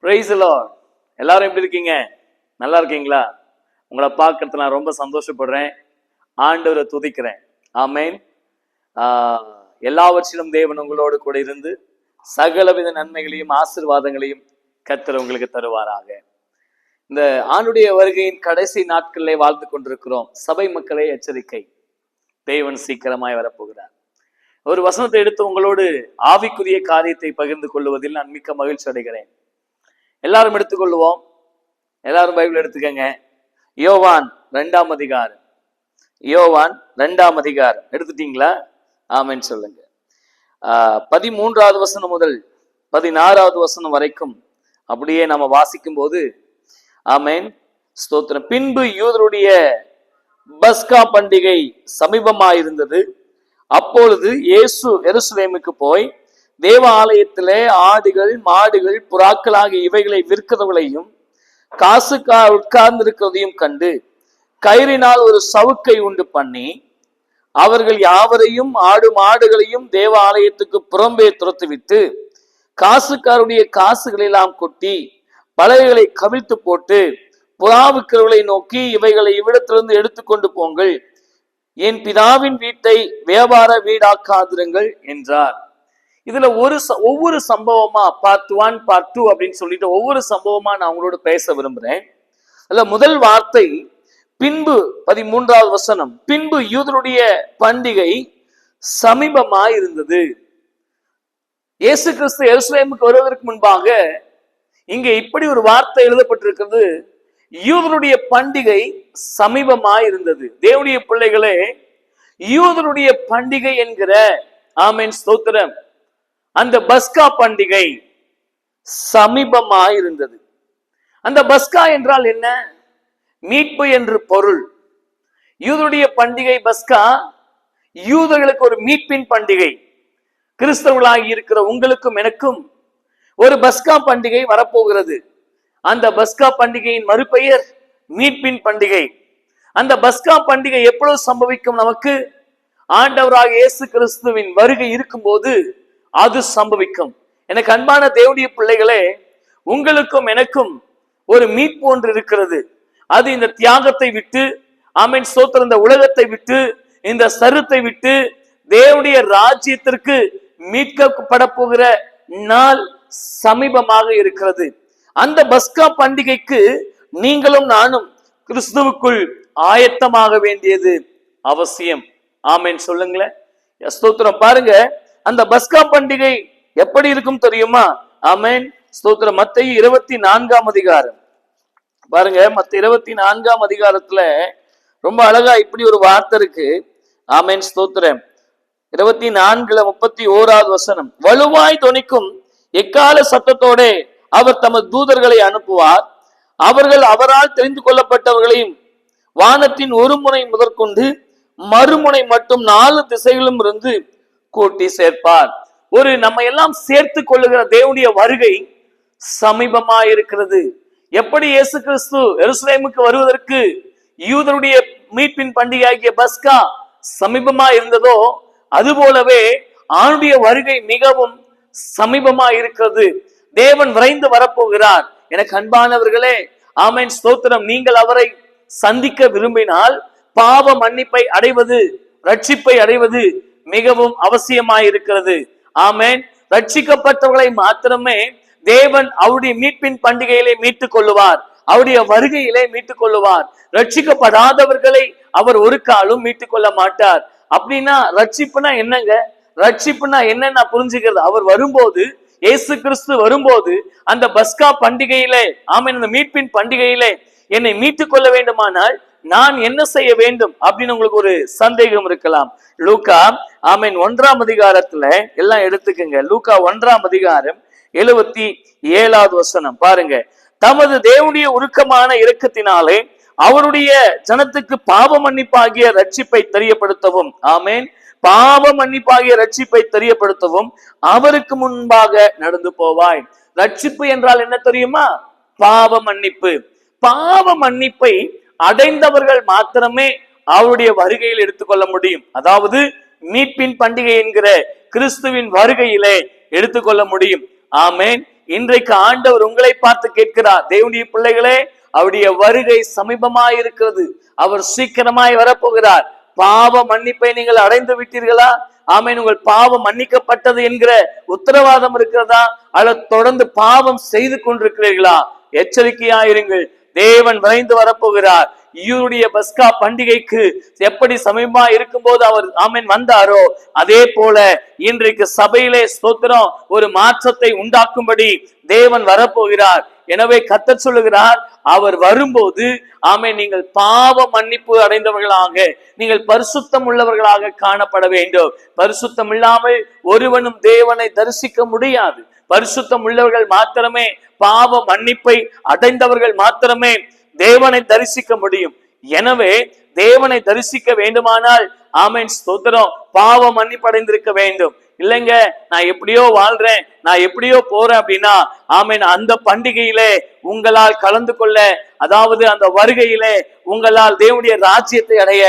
Price the Lord. எல்லாரும் எப்படி இருக்கீங்க? நல்லா இருக்கீங்களா? உங்களை பார்க்கறது நான் ரொம்ப சந்தோஷப்படுறேன். ஆண்டவரை துதிக்கிறேன். ஆமேன். எல்லாவற்றிலும் தேவன் உங்களோடு கூட இருந்து சகலவித நன்மைகளையும் ஆசீர்வாதங்களையும் கர்த்தர் உங்களுக்கு தருவாராக. இந்த ஆண்டுடைய வருகையின் கடைசி நாட்களிலே வாழ்ந்து கொண்டிருக்கிறோம். சபை மக்களே எச்சரிக்கை, தேவன் சீக்கிரமாய் வரப்போகிறார். ஒரு வசனத்தை எடுத்து உங்களோடு ஆவிக்குரிய காரியத்தை பகிர்ந்து கொள்வதில் நான் மிக்க மகிழ்ச்சி அடைகிறேன். எல்லாரும் எடுத்துக்கொள்வோம். எல்லாரும் பைபிள் எடுத்துக்கங்க. யோவான் 2ஆம் அதிகாரம். யோவான் 2ஆம் அதிகாரம் எடுத்துட்டீங்களா? ஆமென் சொல்லுங்க. 13வது வசனம் முதல் 16வது வசனம் வரைக்கும் அப்படியே நம்ம வாசிக்கும் போது, ஆமென் ஸ்தோத்திரம். பின்பு யூதருடைய பஸ்கா பண்டிகை சமீபமாயிருந்தது. அப்பொழுது இயேசு எருசலேமுக்கு போய் தேவ ஆலயத்திலே ஆடுகள், மாடுகள், புறாக்கள் ஆகிய இவைகளை விற்கிறவர்களையும் காசுக்கா உட்கார்ந்து இருக்கிறதையும் கண்டு கயிறினால் ஒரு சவுக்கை உண்டு பண்ணி அவர்கள் யாவரையும் ஆடு மாடுகளையும் தேவ ஆலயத்துக்கு புறம்பே துரத்துவிட்டு காசுக்காருடைய காசுகளெல்லாம் கொட்டி பலகைகளை கவிழ்த்து போட்டு புறாவுக்கிறவர்களை நோக்கி, இவைகளை இவ்விடத்திலிருந்து எடுத்துக்கொண்டு போங்கள், என் பிதாவின் வீட்டை வியாபார வீடாக்காதிருங்கள் என்றார். இதுல ஒவ்வொரு சம்பவமா பார்ட் 1 பார்ட் 2 அப்படின்னு சொல்லிட்டு ஒவ்வொரு சம்பவமா நான் உங்களோட பேச விரும்புறேன். அதுல முதல் வார்த்தை பின்பு, 13வது வசனம். பின்பு யூதருடைய பண்டிகை சமீபமாய் இருந்தது. இயேசு கிறிஸ்து எருசலேமுக்கு வருவதற்கு முன்பாக இங்க இப்படி ஒரு வார்த்தை எழுதப்பட்டிருக்கிறது, யூதருடைய பண்டிகை சமீபமாய் இருந்தது. தேவனுடைய பிள்ளைகளே, யூதருடைய பண்டிகை என்கிற, ஆமென் ஸ்தோத்திரம், அந்த பஸ்கா பண்டிகை சமீபமாய் இருந்தது. அந்த பஸ்கா என்றால் என்ன? மீட்பு என்று பொருள். யூதருடைய பண்டிகை பஸ்கா யூதர்களுக்கு ஒரு மீட்பின் பண்டிகை. கிறிஸ்தவர்களாகி இருக்கிற உங்களுக்கும் எனக்கும் ஒரு பஸ்கா பண்டிகை வரப்போகிறது. அந்த பஸ்கா பண்டிகையின் மறுபெயர் மீட்பின் பண்டிகை. அந்த பஸ்கா பண்டிகை எப்பொழுது சம்பவிக்கும்? நமக்கு ஆண்டவராக இயேசு கிறிஸ்துவின் வருகை இருக்கும்போது அது சம்பவிக்கும். எனக்கு அன்பான தேவனுடைய பிள்ளைகளே, உங்களுக்கும் எனக்கும் ஒரு மீட்பு ஒன்று இருக்கிறது. அது இந்த தியாகத்தை விட்டு, ஆமென் ஸ்தோத்திரம், இந்த உலகத்தை விட்டு, இந்த சரீரத்தை விட்டு தேவனுடைய ராஜ்யத்திற்கு மீட்கப்பட போகிற நாள் சமீபமாக இருக்கிறது. அந்த பஸ்கா பண்டிகைக்கு நீங்களும் நானும் கிறிஸ்துவுக்குள் ஆயத்தமாக வேண்டியது அவசியம். ஆமென் சொல்லுங்களேன். ஸ்தோத்திரம். பாருங்க, அந்த பஸ்கா பண்டிகை எப்படி இருக்கும் தெரியுமா? ஆமென் ஸ்தோத்திரம். மத்தேயு 24ஆம் அதிகாரம் பாருங்க. மத்தேயு 24ஆம் அதிகாரத்துல ரொம்ப அழகா இப்படி ஒரு வார்த்தை இருக்கு. ஆமென் ஸ்தோத்திரம். 24:31வது வசனம். வலுவாய் தொனிக்கும் எக்கால சத்தத்தோட அவர் தமது தூதர்களை அனுப்புவார். அவர்கள் அவரால் தெரிந்து கொள்ளப்பட்டவர்களையும் வானத்தின் ஒரு முனை முதற்கொண்டு மறுமுனை மட்டும் 4 திசைகளும் இருந்து கூட்டி சேர்ப்பார். ஒரு நம்ம எல்லாம் சேர்த்து கொள்ளுகிற தேவனுடைய வருகை சமீபமாய் இருக்கிறது. எப்படி இயேசு கிறிஸ்து எருசலேமுக்கு வருவதற்கு யூதருடைய மீட்பின் பண்டிகையாகிய பஸ்கா சமீபமாய் இருந்ததோ, அதுபோலவே ஆண்டுடைய வருகை மிகவும் சமீபமாய் இருக்கிறது. தேவன் விரைந்து வரப்போகிறார். எனக்கு அன்பானவர்களே, ஆமென் ஸ்தோத்திரம், நீங்கள் அவரை சந்திக்க விரும்பினால் பாவ மன்னிப்பை அடைவது, ரட்சிப்பை அடைவது மிகவும் அவசியமாயிருக்கிறது. ஆமென். ரட்சிக்கப்பட்டவர்களை மாத்திரமே தேவன் அவருடைய மீட்பின் பண்டிகையிலே மீட்டுக் கொள்ளுவார், அவருடைய வருகையிலே மீட்டுக் கொள்ளுவார். ரட்சிக்கப்படாதவர்களை அவர் ஒரு காலும் மீட்டுக் கொள்ள மாட்டார். அப்படின்னா ரட்சிப்புனா என்னங்க? ரட்சிப்புனா என்னன்னு புரிஞ்சுக்கிறது. அவர் வரும்போது, இயேசு கிறிஸ்து வரும்போது, அந்த பஸ்கா பண்டிகையிலே, ஆமென், அந்த மீட்பின் பண்டிகையிலே என்னை மீட்டுக் கொள்ள வேண்டுமானால் நான் என்ன செய்ய வேண்டும் அப்படின்னு உங்களுக்கு ஒரு சந்தேகம் இருக்கலாம். லூக்கா, ஆமென், 1ஆம் அதிகாரத்துல எல்லாம் எடுத்துக்கங்க. லூக்கா 1ஆம் அதிகாரம் 77வது வசனம் பாருங்க. தமது தேவனுடைய உருக்கமான இரக்கத்தினாலே அவருடைய ஜனத்துக்கு பாவ மன்னிப்பாகிய ரட்சிப்பை தெரியப்படுத்தவும், ஆமென், பாவ மன்னிப்பாகிய ரட்சிப்பை தெரியப்படுத்தவும் அவருக்கு முன்பாக நடந்து போவாய். ரட்சிப்பு என்றால் என்ன தெரியுமா? பாவ மன்னிப்பு. பாவ மன்னிப்பை அடைந்தவர்கள் மாத்திரமே அவருடைய வருகையில் எடுத்துக்கொள்ள முடியும். அதாவது மீட்பின் பண்டிகை என்கிற கிறிஸ்துவின் வருகையிலே எடுத்துக்கொள்ள முடியும். ஆமென். இன்றைக்கு ஆண்டவர் உங்களை பார்த்து கேட்கிறார், தேவனுடைய பிள்ளைகளே, அவருடைய வருகை சமீபமாய் இருக்கிறது, அவர் சீக்கிரமாய் வரப்போகிறார். பாவ மன்னிப்பை நீங்கள் அடைந்து விட்டீர்களா? ஆமென். உங்கள் பாவம் மன்னிக்கப்பட்டது என்கிற உத்தரவாதம் இருக்கிறதா? அல்லது தொடர்ந்து பாவம் செய்து கொண்டிருக்கிறீர்களா? எச்சரிக்கையாயிருங்கள், தேவன் விரைந்து வரப்போகிறார். இவருடைய பஸ்கா பண்டிகைக்கு எப்படி சமீபமா இருக்கும் போது அவர் ஆமென் வந்தாரோ, அதே போல இன்றைக்கு சபையிலே ஸ்தோத்திரம் ஒரு மாற்றத்தை உண்டாக்கும்படி தேவன் வரப்போகிறார். எனவே கர்த்தர் சொல்லுகிறார், அவர் வரும்போது ஆமென் நீங்கள் பாவ மன்னிப்பு அடைந்தவர்களாக, நீங்கள் பரிசுத்தம் உள்ளவர்களாக காணப்பட வேண்டும். பரிசுத்தம் இல்லாமல் ஒருவனும் தேவனை தரிசிக்க முடியாது. பரிசுத்தம் உள்ளவர்கள் மாத்திரமே, பாவ மன்னிப்பை அடைந்தவர்கள் மாத்திரமே தேவனை தரிசிக்க முடியும். எனவே தேவனை தரிசிக்க வேண்டுமானால் ஆமென் ஸ்தோத்திரம் பாவ மன்னிப்பு அடைந்திருக்க வேண்டும். இல்லைங்க, நான் எப்படியோ வாழ்றேன், நான் எப்படியோ போறேன் அப்படின்னா ஆமென் அந்த பண்டிகையிலே உங்களால் கலந்து கொள்ள, அதாவது அந்த வருகையிலே உங்களால் தேவனுடைய ராஜ்யத்தை அடைய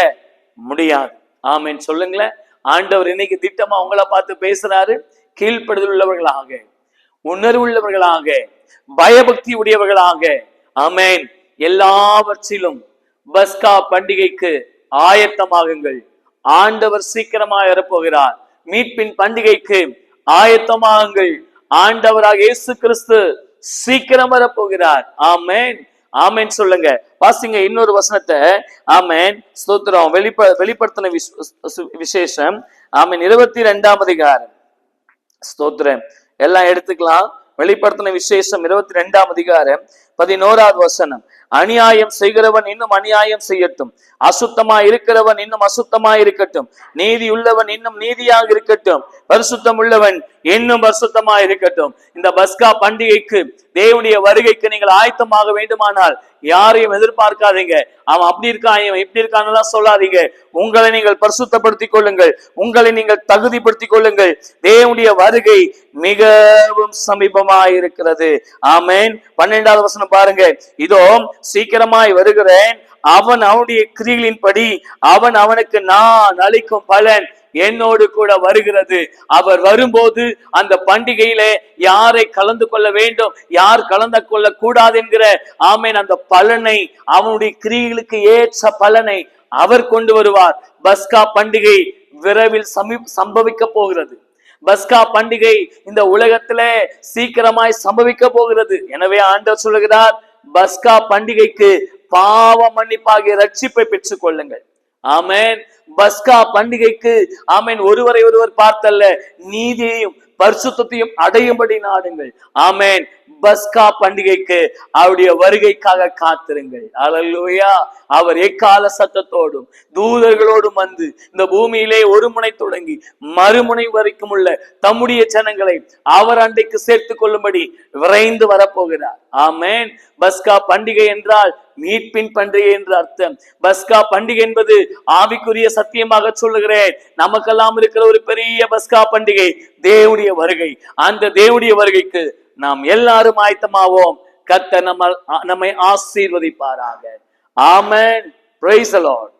முடியாது. ஆமென் சொல்லுங்களேன். ஆண்டவர் இன்னைக்கு திட்டமா உங்களை பார்த்து பேசுறாரு. கீழ்ப்படுதல் உள்ளவர்களாக, உணர்வு உள்ளவர்களாக, பயபக்தி உடையவர்களாக ஆமென் எல்லாவற்றிலும் பஸ்கா பண்டிகைக்கு ஆயத்தமாகுங்கள். ஆண்டவர் சீக்கிரமாக வரப்போகிறார். மீட்பின் பண்டிகைக்கு ஆயத்தமாகுங்கள். ஆண்டவராக இயேசு கிறிஸ்து சீக்கிரம் வரப்போகிறார். ஆமென் ஆமென் சொல்லுங்க. வாசிங்க இன்னொரு வசனத்தை. ஆமென் ஸ்தோத்திரம். வெளிப்படுத்தின விசேஷம் ஆமென் 22ஆம் அதிகாரம். ஸ்தோத்திரம். எல்லாம் எடுத்துக்கலாம். வெளிப்படுத்தின விசேஷம் 22ஆம் அதிகாரம் 11வது வசனம். அநியாயம் செய்கிறவன் இன்னும் அநியாயம் செய்யட்டும், அசுத்தமா இருக்கிறவன் இன்னும் அசுத்தமா இருக்கட்டும், நீதி உள்ளவன் இன்னும் நீதியாக இருக்கட்டும், பரிசுத்தம் உள்ளவன் இன்னும் பரிசுத்தமா இருக்கட்டும். இந்த பஸ்கா பண்டிகைக்கு தேவனுடைய வருகைக்கு நீங்கள் ஆயத்தமாக வேண்டுமானால் யாரையும் எதிர்பார்க்காதீங்க. அவன் அப்படி இருக்கான், இவன் இப்படி இருக்கான்னு சொல்லாதீங்க. உங்களை நீங்கள் பரிசுத்தப்படுத்திக் கொள்ளுங்கள், உங்களை நீங்கள் தகுதிப்படுத்திக் கொள்ளுங்கள். தேவனுடைய வருகை மிகவும் சமீபமாய் இருக்கிறது. ஆமென். 12வது வசனம் பாருங்க. இதோ சீக்கிரமாய் வருகிறேன், அவன் அவனுடைய கிரியைகளின்படி அவன் அவனுக்கு நான் அளிக்கும் பலன் என்னோடு கூட வருகிறது. அவர் வரும்போது அந்த பண்டிகையிலே யாரை கலந்து கொள்ள வேண்டும், யார் கலந்து கொள்ள கூடாது என்கிற ஆமென் அந்த பலனை, அவனுடைய கிரியைகளுக்கு ஏற்ற பலனை அவர் கொண்டு வருவார். பஸ்கா பண்டிகை விரைவில் சம்பவிக்க போகிறது. பஸ்கா பண்டிகை இந்த உலகத்திலே சீக்கிரமாய் சம்பவிக்க போகிறது. எனவே ஆண்டவர் சொல்லுகிறார், பஸ்கா பண்டிகைக்கு பாவ மன்னிப்பாகிய ரட்சிப்பை பெற்றுக் கொள்ளுங்கள். ஆமென். பஸ்கா பண்டிகைக்கு ஆமென் ஒருவரை ஒருவர் பார்த்தல்ல, நீதியையும் பரிசுத்தத்தையும் அடையும்படி நாடுங்கள். ஆமென். பஸ்கா பண்டிகைக்கு அவருடைய வருகைக்காக காத்திருங்கள். அல்லேலூயா. அவர் எக்கால சத்தத்தோடும் தூதர்களோடும் வந்து இந்த பூமியிலே ஒரு முனை தொடங்கி மறுமுனை வரைக்கும் உள்ள தம்முடைய ஜனங்களை அவர் அண்டைக்கு சேர்த்துக் கொள்ளும்படி விரைந்து வரப்போகிறார். ஆமென். பஸ்கா பண்டிகை என்றால் மீட்பின் பண்டிகை என்று அர்த்தம். பஸ்கா பண்டிகை என்பது ஆவிக்குரிய சத்தியமாக சொல்லுகிறேன், நமக்கெல்லாம் இருக்கிற ஒரு பெரிய பஸ்கா பண்டிகை தேவனுடைய வருகை. அந்த தேவனுடைய வருகைக்கு நாம் எல்லாரும் ஆயத்தமாவோம். கர்த்தர் நம்மை ஆசீர்வதிப்பாராக. ஆமென். Praise the Lord.